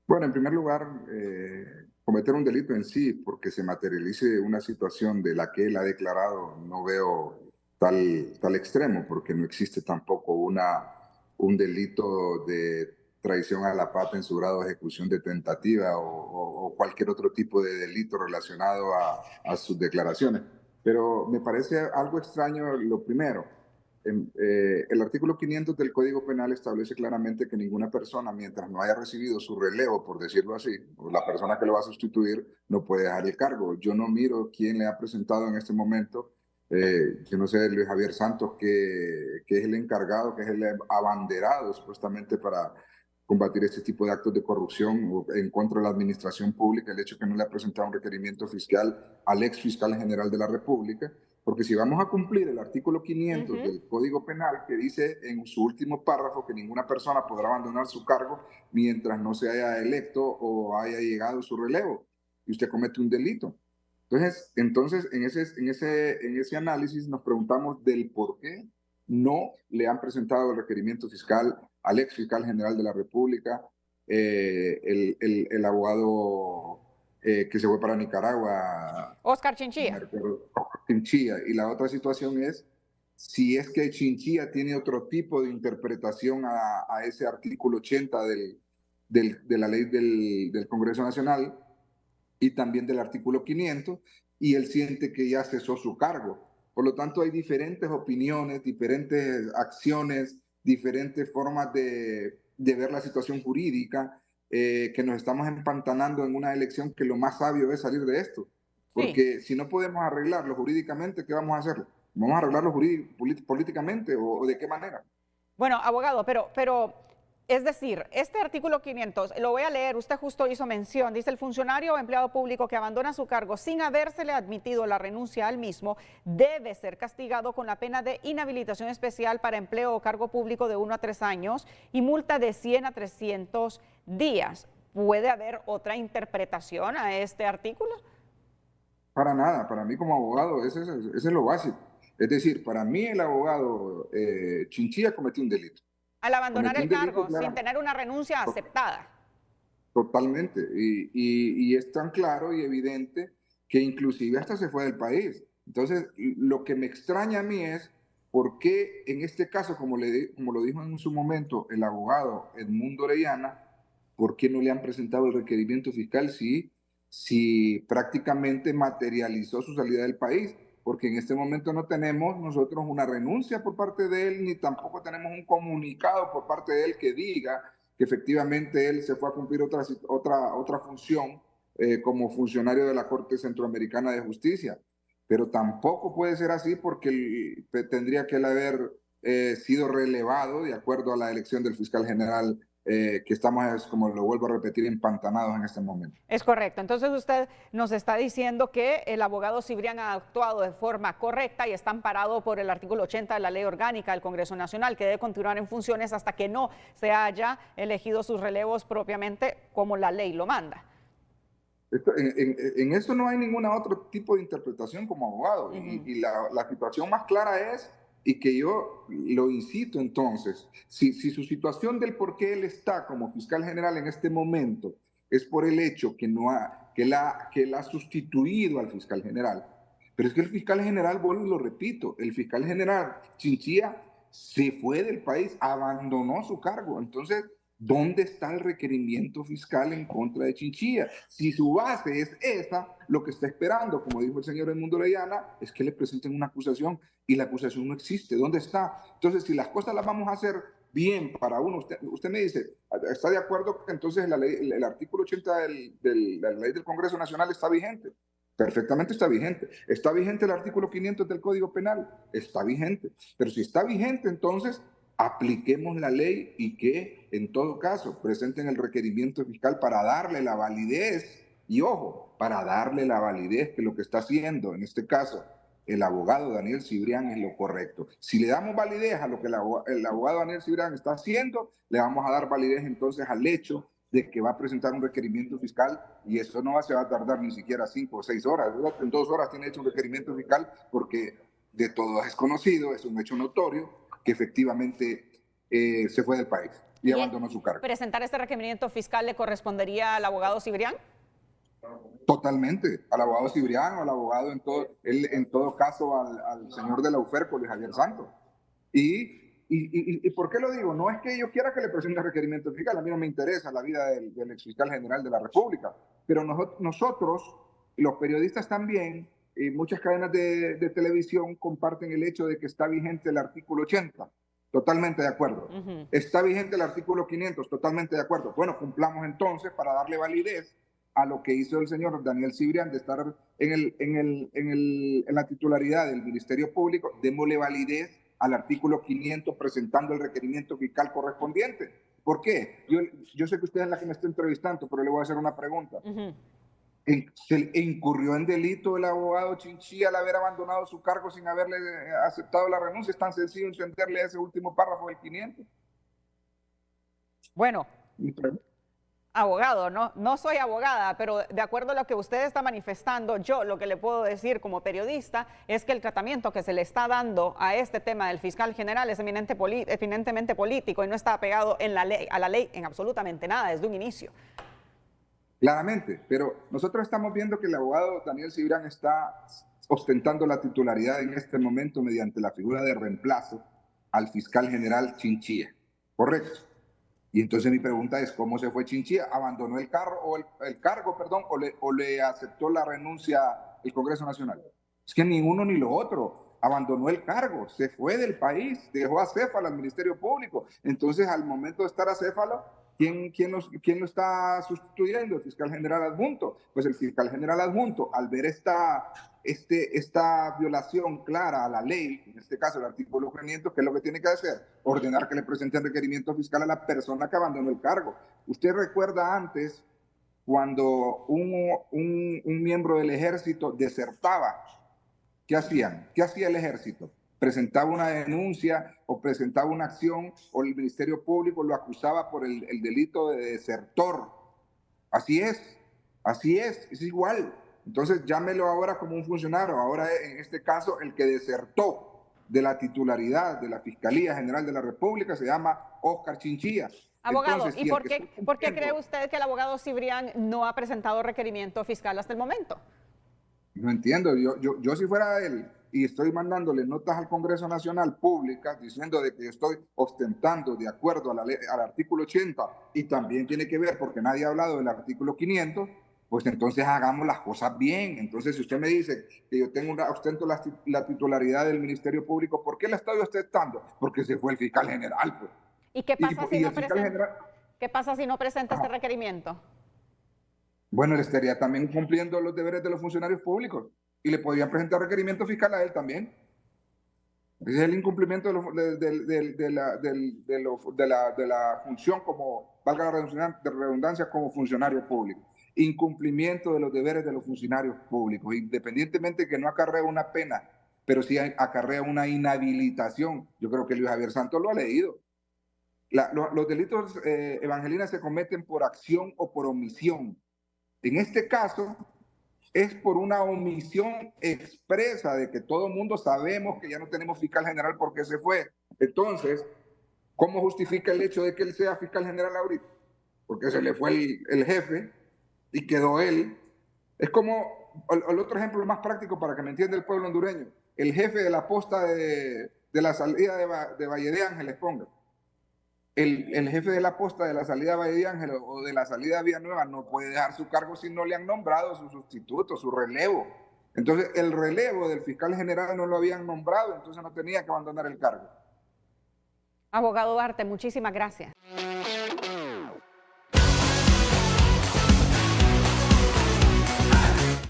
Bueno, en primer lugar, cometer un delito en sí, porque se materialice una situación de la que él ha declarado, no veo tal extremo, porque no existe tampoco un delito de traición a la patria en su grado de ejecución de tentativa o cualquier otro tipo de delito relacionado a sus declaraciones. Pero me parece algo extraño lo primero. El artículo 500 del Código Penal establece claramente que ninguna persona, mientras no haya recibido su relevo, por decirlo así, o la persona que lo va a sustituir, no puede dejar el cargo. Yo no miro quién le ha presentado en este momento, yo no sé, Luis Javier Santos, que es el encargado, que es el abanderado supuestamente para combatir este tipo de actos de corrupción o en contra de la administración pública, el hecho que no le ha presentado un requerimiento fiscal al ex fiscal general de la República. Porque si vamos a cumplir el artículo 500 Ujú. del Código Penal, que dice en su último párrafo que ninguna persona podrá abandonar su cargo mientras no se haya electo o haya llegado su relevo, y usted comete un delito. Entonces en ese análisis nos preguntamos del por qué no le han presentado el requerimiento fiscal al ex fiscal general de la República, el abogado que se fue para Nicaragua, Oscar no me Chinchilla. recuerdo, Chinchilla. Y la otra situación es si es que Chinchilla tiene otro tipo de interpretación a ese artículo 80 de la ley del Congreso Nacional y también del artículo 500, y él siente que ya cesó su cargo. Por lo tanto, hay diferentes opiniones, diferentes acciones, diferentes formas de ver la situación jurídica, que nos estamos empantanando en una elección que lo más sabio es salir de esto. Sí. Porque si no podemos arreglarlo jurídicamente, ¿qué vamos a hacer? ¿Vamos a arreglarlo políticamente o de qué manera? Bueno, abogado, pero es decir, este artículo 500, lo voy a leer, usted justo hizo mención, dice el funcionario o empleado público que abandona su cargo sin habérsele admitido la renuncia al mismo, debe ser castigado con la pena de inhabilitación especial para empleo o cargo público de 1 a 3 años y multa de 100 a 300 días. ¿Puede haber otra interpretación a este artículo? Para nada, para mí como abogado, ese es lo básico. Es decir, para mí el abogado Chinchilla cometió un delito. Al abandonar Cometió el un delito, cargo sin claro, tener una renuncia aceptada. totalmente. Y es tan claro y evidente que inclusive hasta se fue del país. Entonces, lo que me extraña a mí es por qué en este caso, como lo dijo en su momento el abogado Edmundo Orellana, ¿por qué no le han presentado el requerimiento fiscal si prácticamente materializó su salida del país? Porque en este momento no tenemos nosotros una renuncia por parte de él, ni tampoco tenemos un comunicado por parte de él que diga que efectivamente él se fue a cumplir otra función como funcionario de la Corte Centroamericana de Justicia. Pero tampoco puede ser así porque tendría que él haber sido relevado de acuerdo a la elección del fiscal general que estamos, como lo vuelvo a repetir, empantanados en este momento. Es correcto. Entonces usted nos está diciendo que el abogado Cibrián ha actuado de forma correcta y está amparado por el artículo 80 de la Ley Orgánica del Congreso Nacional, que debe continuar en funciones hasta que no se haya elegido sus relevos propiamente como la ley lo manda. En eso no hay ningún otro tipo de interpretación como abogado. Ujú. Y la situación más clara es, y que yo lo incito entonces, si su situación del por qué él está como fiscal general en este momento es por el hecho que él ha sustituido al fiscal general, pero es que el fiscal general, vuelvo y lo repito, el fiscal general Chinchilla se fue del país, abandonó su cargo. Entonces, ¿dónde está el requerimiento fiscal en contra de Chinchilla? Si su base es esa, lo que está esperando, como dijo el señor Edmundo Orellana, es que le presenten una acusación y la acusación no existe. ¿Dónde está? Entonces, si las cosas las vamos a hacer bien para uno, usted me dice, ¿está de acuerdo que entonces el artículo 80 de la ley del Congreso Nacional está vigente? Perfectamente está vigente. ¿Está vigente el artículo 500 del Código Penal? Está vigente. Pero si está vigente, entonces apliquemos la ley y que en todo caso presenten el requerimiento fiscal para darle la validez y ojo, para darle la validez que lo que está haciendo en este caso el abogado Daniel Cibrián es lo correcto. Si le damos validez a lo que el abogado Daniel Cibrián está haciendo, le vamos a dar validez entonces al hecho de que va a presentar un requerimiento fiscal y eso no se va a tardar ni siquiera 5 o 6 horas. En 2 horas tiene hecho un requerimiento fiscal porque de todos es conocido, es un hecho notorio que efectivamente se fue del país. y abandonó su cargo. ¿Presentar este requerimiento fiscal le correspondería al abogado Cibrián? Totalmente, al abogado Cibrián, al abogado en todo caso al señor de la UFERCO, Luis Javier Santos. ¿Y por qué lo digo? No es que yo quiera que le presente requerimiento fiscal, a mí no me interesa la vida del exfiscal general de la República, pero nosotros, los periodistas también, y muchas cadenas de televisión comparten el hecho de que está vigente el artículo 80. Totalmente de acuerdo. Está vigente el artículo 500, totalmente de acuerdo. Bueno, cumplamos entonces para darle validez a lo que hizo el señor Daniel Cibrián de estar en la titularidad del Ministerio Público, démosle validez al artículo 500 presentando el requerimiento fiscal correspondiente. ¿Por qué? Yo sé que usted es la que me está entrevistando, pero le voy a hacer una pregunta. ¿Se incurrió en delito el abogado Chinchilla al haber abandonado su cargo sin haberle aceptado la renuncia? ¿Es tan sencillo entenderle ese último párrafo del 500? Bueno, abogado, no soy abogada, pero de acuerdo a lo que usted está manifestando, yo lo que le puedo decir como periodista es que el tratamiento que se le está dando a este tema del fiscal general es eminentemente político y no está apegado a la ley en absolutamente nada desde un inicio. Claramente, pero nosotros estamos viendo que el abogado Daniel Cibrián está ostentando la titularidad en este momento mediante la figura de reemplazo al fiscal general Chinchilla, ¿correcto? Y entonces mi pregunta es, ¿cómo se fue Chinchilla? ¿Abandonó el cargo o le aceptó la renuncia el Congreso Nacional? Es que ni uno ni lo otro. Abandonó el cargo, se fue del país, dejó a Céfalo al Ministerio Público. Entonces, al momento de estar a Céfalo, ¿quién lo está sustituyendo? El fiscal general adjunto. Pues el fiscal general adjunto, al ver esta violación clara a la ley, en este caso el artículo 500, ¿qué es lo que tiene que hacer? Ordenar que le presenten requerimiento fiscal a la persona que abandonó el cargo. Usted recuerda antes cuando un miembro del ejército desertaba, ¿qué hacían? ¿Qué hacía el ejército? Presentaba una denuncia o presentaba una acción o el Ministerio Público lo acusaba por el delito de desertor. Así es igual. Entonces llámelo ahora como un funcionario, ahora en este caso el que desertó de la titularidad de la Fiscalía General de la República se llama Óscar Chinchilla. Abogado, ¿y por qué cree usted que el abogado Cibrián no ha presentado requerimiento fiscal hasta el momento? No entiendo, yo si fuera él y estoy mandándole notas al Congreso Nacional públicas diciendo de que estoy ostentando de acuerdo a la ley, al artículo 80 y también tiene que ver porque nadie ha hablado del artículo 500, pues entonces hagamos las cosas bien. Entonces si usted me dice que yo ostento la titularidad del Ministerio Público, ¿por qué la estoy ostentando? Porque se fue el fiscal general. Pues. ¿Y qué pasa si no presenta este requerimiento? Bueno, él estaría también cumpliendo los deberes de los funcionarios públicos y le podrían presentar requerimiento fiscal a él también. Ese es el incumplimiento de la función como, valga la redundancia, como funcionario público. Incumplimiento de los deberes de los funcionarios públicos, independientemente de que no acarrea una pena, pero sí acarrea una inhabilitación. Yo creo que Luis Javier Santos lo ha leído. Los delitos, Evangelina, se cometen por acción o por omisión. En este caso, es por una omisión expresa de que todo el mundo sabemos que ya no tenemos fiscal general porque se fue. Entonces, ¿cómo justifica el hecho de que él sea fiscal general ahorita? Porque se le fue el jefe y quedó él. Es como, el otro ejemplo más práctico para que me entienda el pueblo hondureño, el jefe de la posta de la salida de Valle de Ángeles, ponga. El jefe de la posta de la salida de Valle de Ángeles o de la salida de Villanueva no puede dejar su cargo si no le han nombrado su sustituto, su relevo. Entonces, el relevo del fiscal general no lo habían nombrado, entonces no tenía que abandonar el cargo. Abogado Duarte, muchísimas gracias.